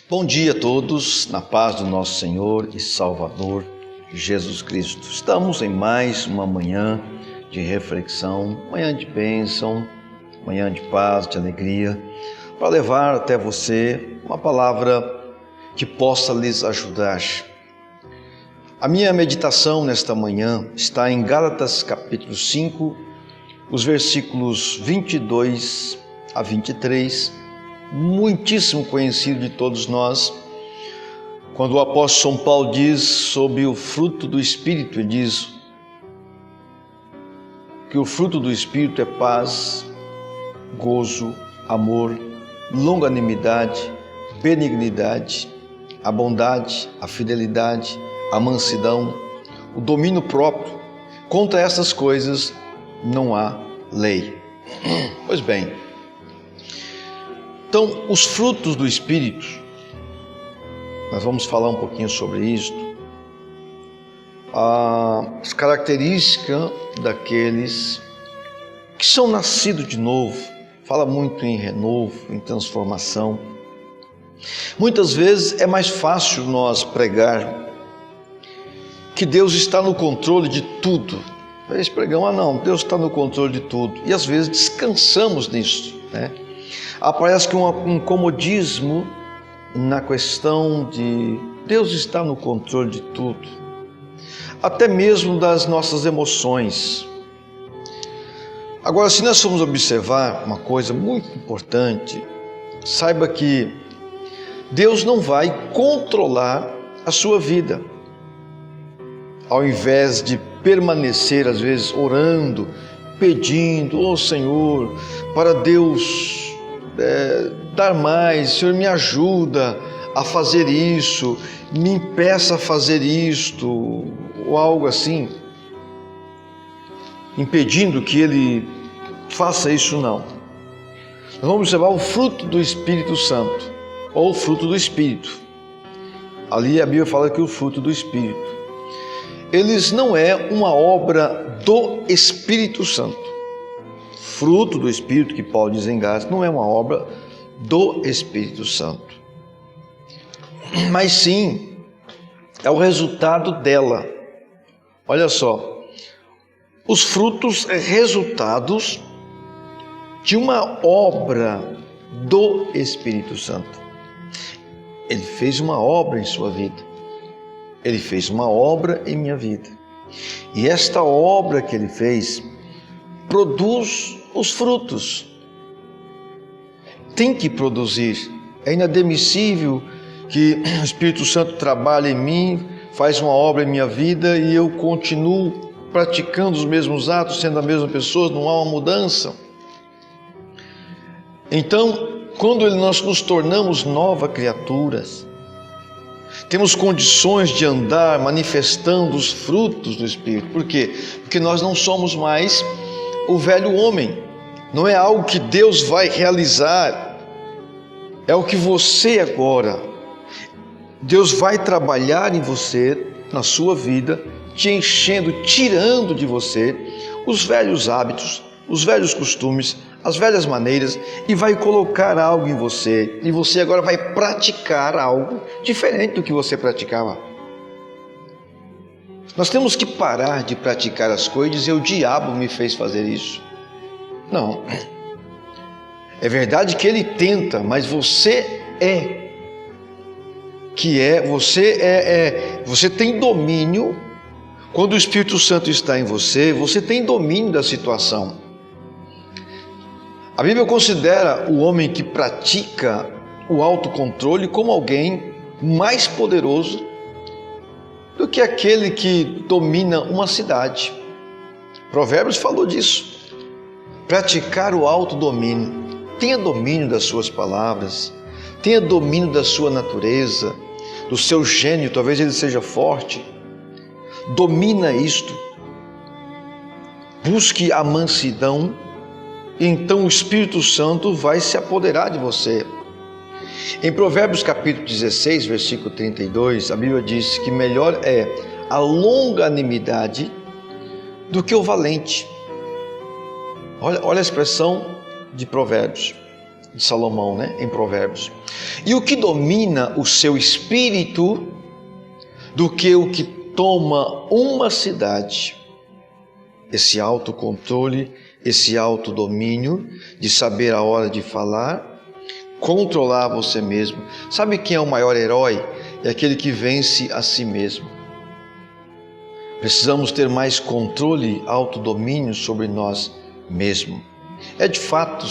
Bom dia a todos, na paz do nosso Senhor e Salvador Jesus Cristo. Estamos em mais uma manhã de reflexão, manhã de bênção, manhã de paz, de alegria, para levar até você uma palavra que possa lhes ajudar. A minha meditação nesta manhã está em Gálatas capítulo 5, os versículos 22 a 23, muitíssimo conhecido de todos nós, quando o apóstolo São Paulo diz sobre o fruto do Espírito. Ele diz que o fruto do Espírito é paz, gozo, amor, longanimidade, benignidade, a bondade, a fidelidade, a mansidão, o domínio próprio. Contra essas coisas não há lei. Pois bem, então, os frutos do Espírito, nós vamos falar um pouquinho sobre isto, as características daqueles que são nascidos de novo. Fala muito em renovo, em transformação. Muitas vezes é mais fácil nós pregar que Deus está no controle de tudo. Eles pregam, não, Deus está no controle de tudo. E às vezes descansamos nisso, né? Aparece que um comodismo na questão de Deus está no controle de tudo, até mesmo das nossas emoções. Agora, se nós formos observar uma coisa muito importante, saiba que Deus não vai controlar a sua vida. Ao invés de permanecer, às vezes, orando, pedindo, ó Senhor, para Deus dar mais, Senhor, me ajuda a fazer isso, me impeça a fazer isto, ou algo assim, impedindo que Ele faça isso, não. Nós vamos observar o fruto do Espírito Santo, ou o fruto do Espírito. Ali a Bíblia fala que o fruto do Espírito, eles não é uma obra do Espírito Santo. Fruto do Espírito, que Paulo diz em Gálatas, não é uma obra do Espírito Santo, mas sim é o resultado dela. Olha só, os frutos são resultados de uma obra do Espírito Santo. Ele fez uma obra em sua vida, ele fez uma obra em minha vida, e esta obra que ele fez produz os frutos. Tem que produzir. É inadmissível que o Espírito Santo trabalhe em mim, faz uma obra em minha vida e eu continuo praticando os mesmos atos, sendo a mesma pessoa, não há uma mudança. Então, quando nós nos tornamos novas criaturas, temos condições de andar manifestando os frutos do Espírito. Por quê? Porque nós não somos mais o velho homem. Não é algo que Deus vai realizar, é o que você agora, Deus vai trabalhar em você, na sua vida, te enchendo, tirando de você os velhos hábitos, os velhos costumes, as velhas maneiras, e vai colocar algo em você, e você agora vai praticar algo diferente do que você praticava. Nós temos que parar de praticar as coisas e dizer, o diabo me fez fazer isso. Não. É verdade que ele tenta, mas você você tem domínio. Quando o Espírito Santo está em você, você tem domínio da situação. A Bíblia considera o homem que pratica o autocontrole como alguém mais poderoso do que aquele que domina uma cidade. Provérbios falou disso. Praticar o autodomínio. Tenha domínio das suas palavras, tenha domínio da sua natureza, do seu gênio, talvez ele seja forte. Domina isto. Busque a mansidão, e então o Espírito Santo vai se apoderar de você. Em Provérbios capítulo 16, versículo 32, a Bíblia diz que melhor é a longanimidade do que o valente. Olha a expressão de Provérbios. de Salomão, né? Em Provérbios. E o que domina o seu espírito do que o que toma uma cidade? Esse autocontrole, esse autodomínio de saber a hora de falar, controlar você mesmo. Sabe quem é o maior herói? É aquele que vence a si mesmo. Precisamos ter mais controle, autodomínio sobre nós mesmos. De fato,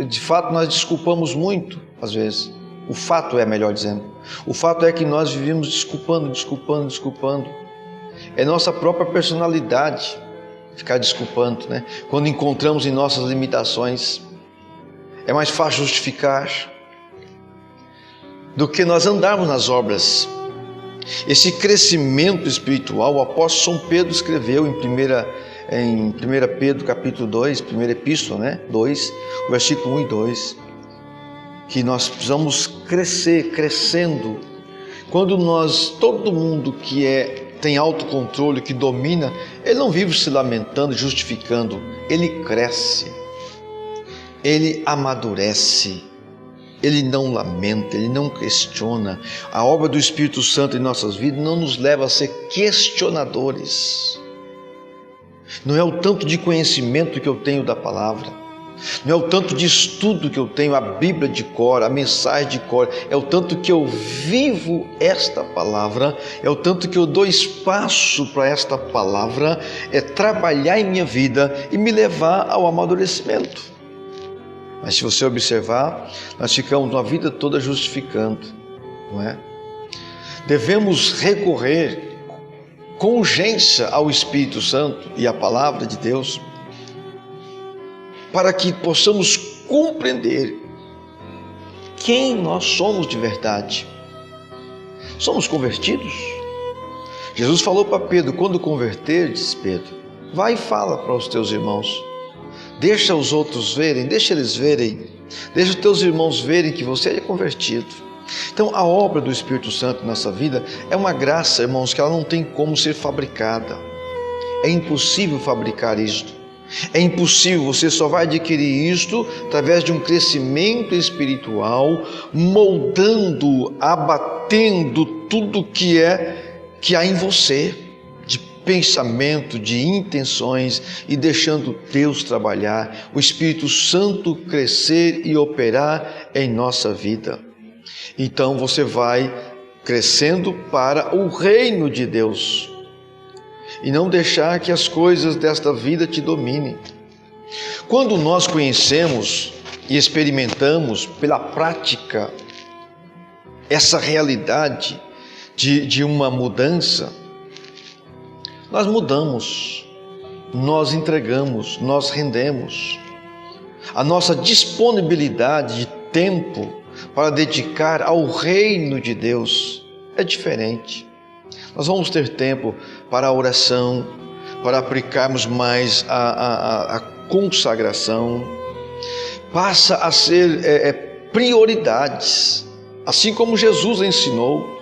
de fato nós desculpamos muito, às vezes. O fato é, melhor dizendo. O fato é que nós vivemos desculpando. É nossa própria personalidade ficar desculpando, né? Quando encontramos em nossas limitações, é mais fácil justificar do que nós andarmos nas obras. Esse crescimento espiritual, o apóstolo São Pedro escreveu em 1 Pedro capítulo 2, primeira epístola, né? 2, versículo 1 e 2, que nós precisamos crescendo. Quando todo mundo que tem autocontrole, que domina, ele não vive se lamentando, justificando, ele cresce, ele amadurece. Ele não lamenta, ele não questiona. A obra do Espírito Santo em nossas vidas não nos leva a ser questionadores. Não é o tanto de conhecimento que eu tenho da palavra, não é o tanto de estudo que eu tenho, a Bíblia de cor, a mensagem de cor, é o tanto que eu vivo esta palavra, é o tanto que eu dou espaço para esta palavra, é trabalhar em minha vida e me levar ao amadurecimento. Mas se você observar, nós ficamos uma vida toda justificando, não é? Devemos recorrer com urgência ao Espírito Santo e à Palavra de Deus, para que possamos compreender quem nós somos de verdade. Somos convertidos? Jesus falou para Pedro: quando converteres, Pedro, vai e fala para os teus irmãos. Deixa os outros verem, deixa eles verem, deixa os teus irmãos verem que você é convertido. Então, a obra do Espírito Santo na nossa vida é uma graça, irmãos, que ela não tem como ser fabricada. É impossível fabricar isto. É impossível, você só vai adquirir isto através de um crescimento espiritual, moldando, abatendo tudo que há em você, de pensamento, de intenções, e deixando Deus trabalhar, o Espírito Santo crescer e operar em nossa vida. Então você vai crescendo para o reino de Deus e não deixar que as coisas desta vida te dominem. Quando nós conhecemos e experimentamos pela prática essa realidade de uma mudança, nós mudamos, nós entregamos, nós rendemos. A nossa disponibilidade de tempo para dedicar ao reino de Deus é diferente. Nós vamos ter tempo para a oração, para aplicarmos mais a consagração. Passa a ser prioridades, assim como Jesus ensinou.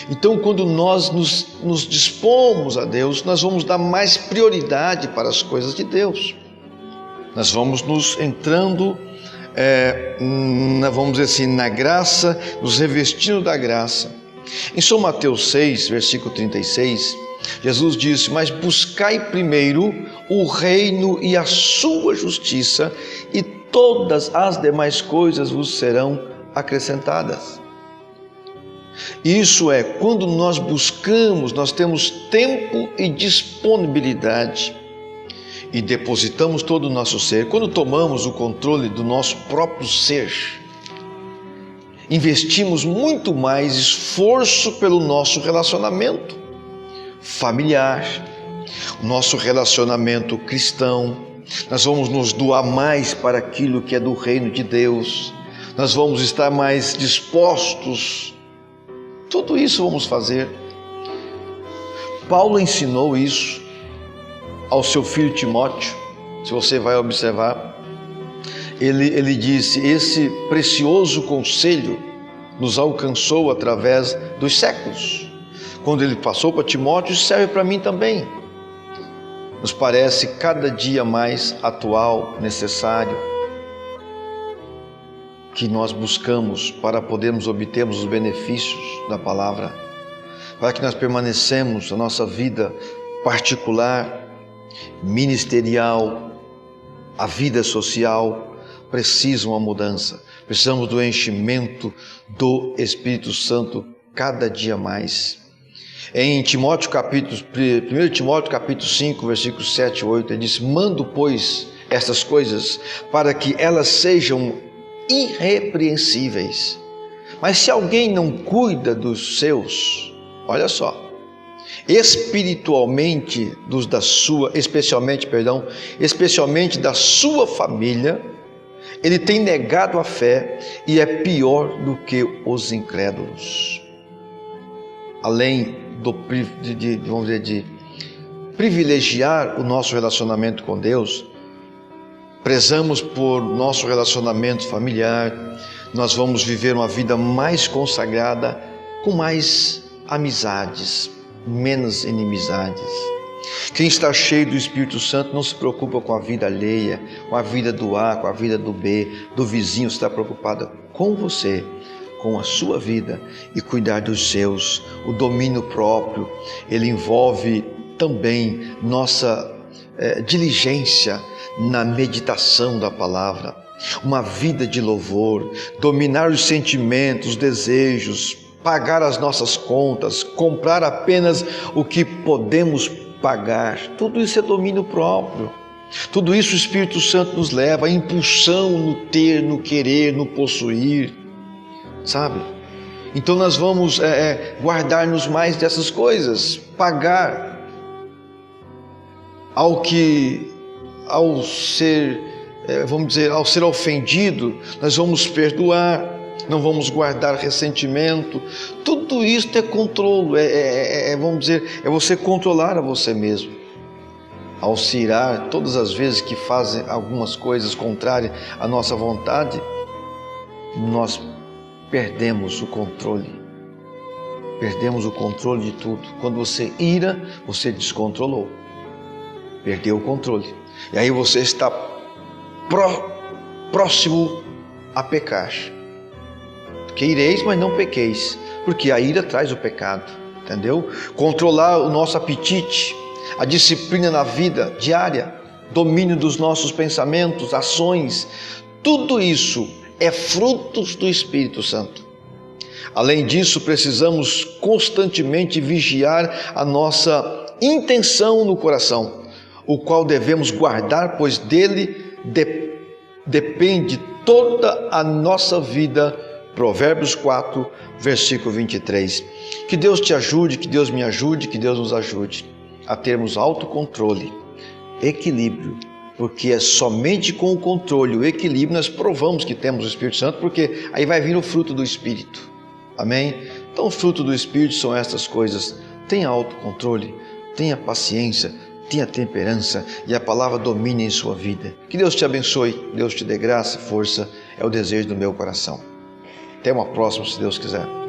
Então, quando nós nos dispomos a Deus, nós vamos dar mais prioridade para as coisas de Deus. Nós vamos nos entrando, vamos dizer assim, na graça, nos revestindo da graça. Em São Mateus 6, versículo 36, Jesus disse: mas buscai primeiro o reino e a sua justiça, e todas as demais coisas vos serão acrescentadas. Isso é, quando nós buscamos, nós temos tempo e disponibilidade e depositamos todo o nosso ser. Quando tomamos o controle do nosso próprio ser, investimos muito mais esforço pelo nosso relacionamento familiar, o nosso relacionamento cristão. Nós vamos nos doar mais para aquilo que é do reino de Deus, nós vamos estar mais dispostos. Tudo isso vamos fazer. Paulo ensinou isso ao seu filho Timóteo. Se você vai observar, ele disse: esse precioso conselho nos alcançou através dos séculos. Quando ele passou para Timóteo, serve para mim também. Nos parece cada dia mais atual, necessário. que nós buscamos para podermos obtermos os benefícios da palavra, para que nós permanecemos a nossa vida particular, ministerial, a vida social, precisa uma mudança. Precisamos do enchimento do Espírito Santo cada dia mais. Em 1 Timóteo capítulo 5, versículos 7 e 8, ele diz: mando, pois, estas coisas para que elas sejam irrepreensíveis. Mas se alguém não cuida dos seus, olha só, especialmente da sua família, ele tem negado a fé e é pior do que os incrédulos. Além de privilegiar o nosso relacionamento com Deus, prezamos por nosso relacionamento familiar, nós vamos viver uma vida mais consagrada, com mais amizades, menos inimizades. Quem está cheio do Espírito Santo não se preocupa com a vida alheia, com a vida do A, com a vida do B, do vizinho, está preocupado com você, com a sua vida e cuidar dos seus. O domínio próprio, ele envolve também nossa diligência na meditação da palavra, uma vida de louvor, dominar os sentimentos, os desejos, pagar as nossas contas, comprar apenas o que podemos pagar. Tudo isso é domínio próprio. Tudo isso o Espírito Santo nos leva, a impulsão no ter, no querer, no possuir, sabe? Então nós vamos guardar-nos mais dessas coisas, pagar ao ser ofendido, nós vamos perdoar, não vamos guardar ressentimento. Tudo isso é controle, é você controlar a você mesmo. Ao se irar todas as vezes que fazem algumas coisas contrárias à nossa vontade, nós perdemos o controle. Perdemos o controle de tudo. Quando você ira, você descontrolou. Perdeu o controle. E aí você está próximo a pecar. Que ireis, mas não pequeis, porque a ira traz o pecado, entendeu? Controlar o nosso apetite, a disciplina na vida diária, domínio dos nossos pensamentos, ações, tudo isso é frutos do Espírito Santo. Além disso, precisamos constantemente vigiar a nossa intenção no coração, o qual devemos guardar, pois dele depende toda a nossa vida. Provérbios 4, versículo 23. Que Deus te ajude, que Deus me ajude, que Deus nos ajude a termos autocontrole, equilíbrio, porque é somente com o controle, o equilíbrio, nós provamos que temos o Espírito Santo, porque aí vai vir o fruto do Espírito. Amém? Então o fruto do Espírito são estas coisas: tenha autocontrole, tenha paciência, tenha temperança, e a palavra domine em sua vida. Que Deus te abençoe, Deus te dê graça e força, é o desejo do meu coração. Até uma próxima, se Deus quiser.